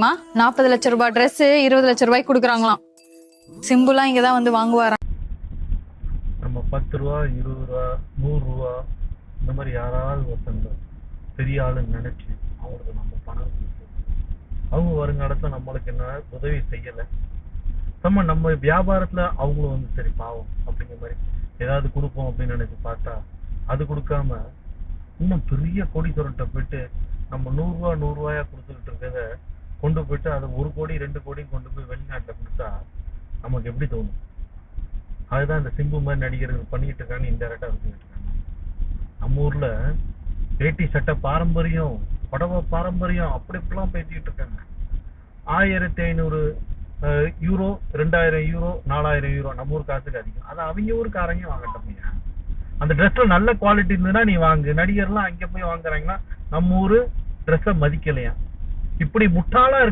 40 லட்சம் ரூபாய் ட்ரெஸ் 20 லட்சம் ரூபாய்க்கு கொடுக்குறாங்களாம். சிம்புலாம் இங்கதான் வந்து வாங்குவாராம். நம்ம 10 ரூபா 20 ரூபா 100 ரூபா இந்த மாதிரி யாராவது ஒருத்தங்க பெரிய ஆளுன்னு நினைச்சு அவங்களுக்கு நம்ம பணம் கொடுத்து அவங்க வருங்காலத்துல நம்மளுக்கு என்ன உதவி செய்யலை. நம்ம வியாபாரத்துல அவங்களும் வந்து சரி பாவம் அப்படிங்கிற மாதிரி ஏதாவது கொடுப்போம் அப்படின்னு நினைச்சு பார்த்தா அது கொடுக்காம இன்னும் பெரிய கோடீஸ்வரன்ட்ட போயிட்டு நம்ம 100 ரூபாயா கொடுத்துக்கிட்டு இருக்கிறத கொண்டு போயிட்டு அதை 1 கோடி 2 கோடி கொண்டு போய் வெளிநாட்டில் கொடுத்தா நமக்கு எப்படி தோணும்? அதுதான் இந்த சிம்பு மாதிரி நடிகர்கள் பண்ணிட்டு இருக்காங்க, இன்டெரக்டா பண்ணிட்டு இருக்காங்க. நம்ம ஊர்ல வேட்டி சட்டை பாரம்பரியம், புடவை பாரம்பரியம் அப்படி இப்படிலாம் பேசிக்கிட்டு இருக்காங்க. 1500 யூரோ 2000 யூரோ 4000 யூரோ நம்ம ஊர் காசுக்கு அதிகம். அதை அவங்க ஊருக்காரங்க வாங்கட்டோம்யா. அந்த ட்ரெஸ்ல நல்ல குவாலிட்டி இருந்ததுன்னா நீ வாங்கு. நடிகர்லாம் அங்க போய் வாங்குறாங்கன்னா நம்ம ஊரு ட்ரெஸ்ஸை மதிக்கலையா? இப்படி முட்டாளா இருக்கும்.